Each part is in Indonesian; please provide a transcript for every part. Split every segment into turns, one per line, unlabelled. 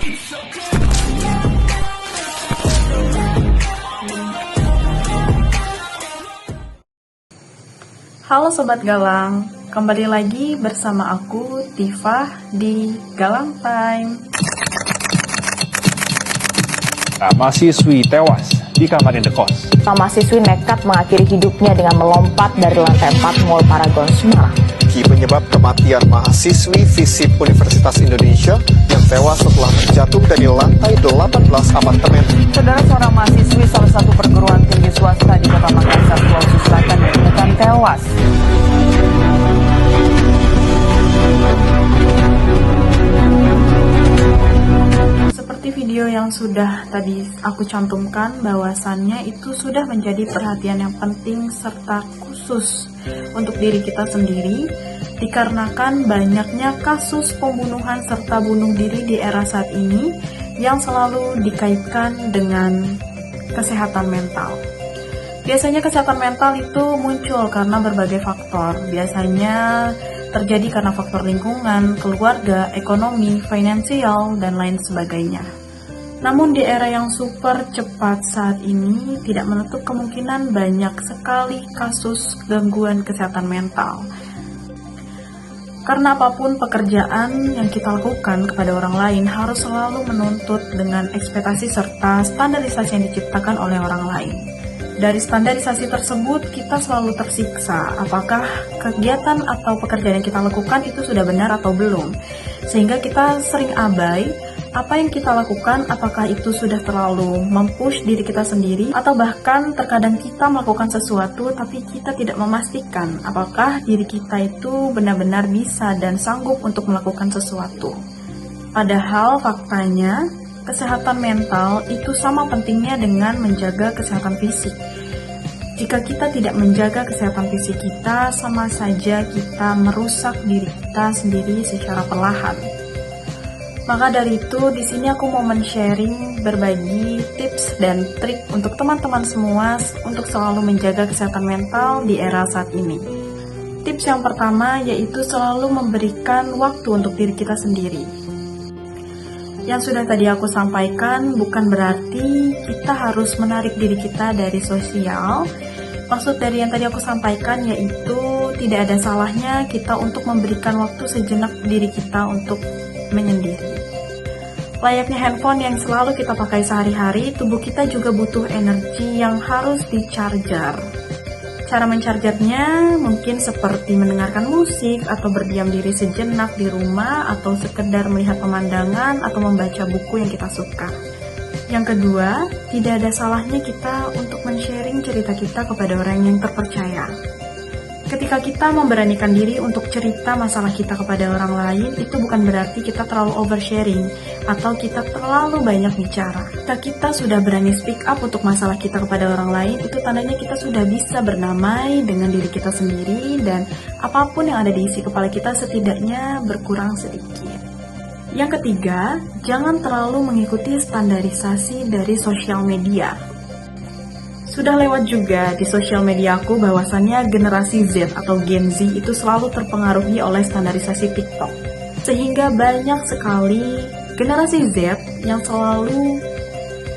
Halo Sobat Galang, kembali lagi bersama aku Tifa di Galang Time.
Mahasiswi tewas di kamar indekos.
Mahasiswi nekat mengakhiri hidupnya dengan melompat dari lantai 4 Mall Paragon Semarang.
Penyebab kematian mahasiswi FISIP Universitas Indonesia yang tewas setelah terjatuh dari lantai 18 apartemen.
Saudara, seorang mahasiswi salah satu perguruan tinggi swasta di Kota Makassar, Sulawesi Selatan ditemukan tewas.
Seperti video yang sudah tadi aku cantumkan, bahwasannya itu sudah menjadi perhatian yang penting serta khusus untuk diri kita sendiri, dikarenakan banyaknya kasus pembunuhan serta bunuh diri di era saat ini yang selalu dikaitkan dengan kesehatan mental. Biasanya kesehatan mental itu muncul karena berbagai faktor. Biasanya terjadi karena faktor lingkungan, keluarga, ekonomi, finansial, dan lain sebagainya. Namun di era yang super cepat saat ini tidak menutup kemungkinan banyak sekali kasus gangguan kesehatan mental. Karena apapun pekerjaan yang kita lakukan kepada orang lain harus selalu menuntut dengan ekspektasi serta standarisasi yang diciptakan oleh orang lain. Dari standarisasi tersebut kita selalu tersiksa apakah kegiatan atau pekerjaan yang kita lakukan itu sudah benar atau belum. Sehingga kita sering abai apa yang kita lakukan, apakah itu sudah terlalu mempush diri kita sendiri, atau bahkan terkadang kita melakukan sesuatu tapi kita tidak memastikan apakah diri kita itu benar-benar bisa dan sanggup untuk melakukan sesuatu. Padahal faktanya, kesehatan mental itu sama pentingnya dengan menjaga kesehatan fisik. Jika kita tidak menjaga kesehatan fisik kita, sama saja kita merusak diri kita sendiri secara perlahan. Maka dari itu, di sini aku mau men-sharing berbagi tips dan trik untuk teman-teman semua untuk selalu menjaga kesehatan mental di era saat ini. Tips yang pertama yaitu selalu memberikan waktu untuk diri kita sendiri. Yang sudah tadi aku sampaikan bukan berarti kita harus menarik diri kita dari sosial. Maksud dari yang tadi aku sampaikan yaitu tidak ada salahnya kita untuk memberikan waktu sejenak diri kita untuk menyendiri. Layaknya handphone yang selalu kita pakai sehari-hari, tubuh kita juga butuh energi yang harus di-charger. Cara menchargernya mungkin seperti mendengarkan musik atau berdiam diri sejenak di rumah atau sekedar melihat pemandangan atau membaca buku yang kita suka. Yang kedua, tidak ada salahnya kita untuk men-sharing cerita kita kepada orang yang terpercaya. Ketika kita memberanikan diri untuk cerita masalah kita kepada orang lain, itu bukan berarti kita terlalu oversharing atau kita terlalu banyak bicara. Jika kita sudah berani speak up untuk masalah kita kepada orang lain, itu tandanya kita sudah bisa berdamai dengan diri kita sendiri dan apapun yang ada di isi kepala kita setidaknya berkurang sedikit. Yang ketiga, jangan terlalu mengikuti standarisasi dari sosial media. Sudah lewat juga di sosial media aku bahwasannya generasi Z atau Gen Z itu selalu terpengaruhi oleh standarisasi TikTok. Sehingga banyak sekali generasi Z yang selalu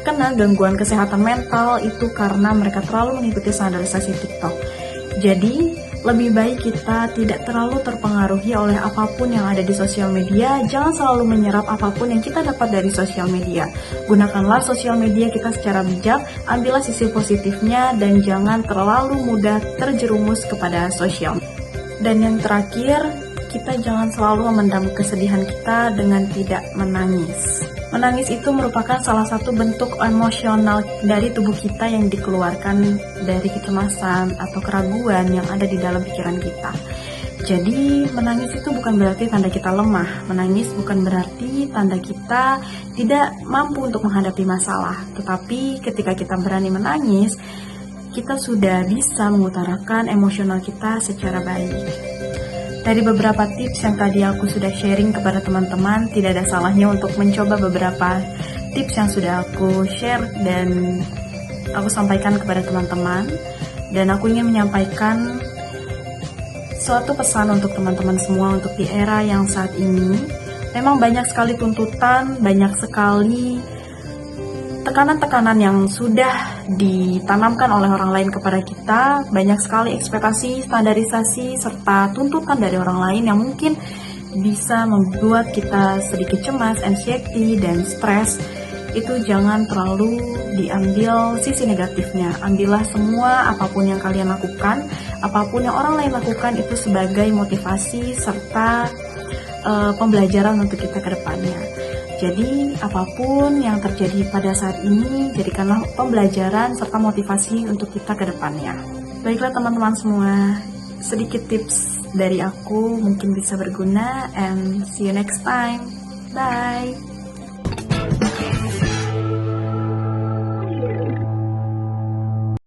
kena gangguan kesehatan mental itu karena mereka terlalu mengikuti standarisasi TikTok. Jadi, lebih baik kita tidak terlalu terpengaruhi oleh apapun yang ada di sosial media. Jangan selalu menyerap apapun yang kita dapat dari sosial media. Gunakanlah sosial media kita secara bijak, ambillah sisi positifnya, dan jangan terlalu mudah terjerumus kepada sosial media. Dan yang terakhir, kita jangan selalu memendam kesedihan kita dengan tidak menangis. Menangis itu merupakan salah satu bentuk emosional dari tubuh kita yang dikeluarkan dari kecemasan atau keraguan yang ada di dalam pikiran kita. Jadi, menangis itu bukan berarti tanda kita lemah. Menangis bukan berarti tanda kita tidak mampu untuk menghadapi masalah. Tetapi ketika kita berani menangis, kita sudah bisa mengutarakan emosional kita secara baik. Dari beberapa tips yang tadi aku sudah sharing kepada teman-teman, tidak ada salahnya untuk mencoba beberapa tips yang sudah aku share dan aku sampaikan kepada teman-teman. Dan aku ingin menyampaikan suatu pesan untuk teman-teman semua untuk di era yang saat ini, Memang banyak sekali tuntutan, banyak sekali tekanan-tekanan yang sudah ditanamkan oleh orang lain kepada kita, banyak sekali ekspektasi, standarisasi, serta tuntutan dari orang lain yang mungkin bisa membuat kita sedikit cemas, anxiety, dan stres. Itu jangan terlalu diambil sisi negatifnya. Ambillah semua apapun yang kalian lakukan, apapun yang orang lain lakukan itu sebagai motivasi serta pembelajaran untuk kita ke depannya. Jadi apapun yang terjadi pada saat ini, jadikanlah pembelajaran serta motivasi untuk kita ke depannya. Baiklah teman-teman semua, sedikit tips dari aku mungkin bisa berguna, and see you next time. Bye!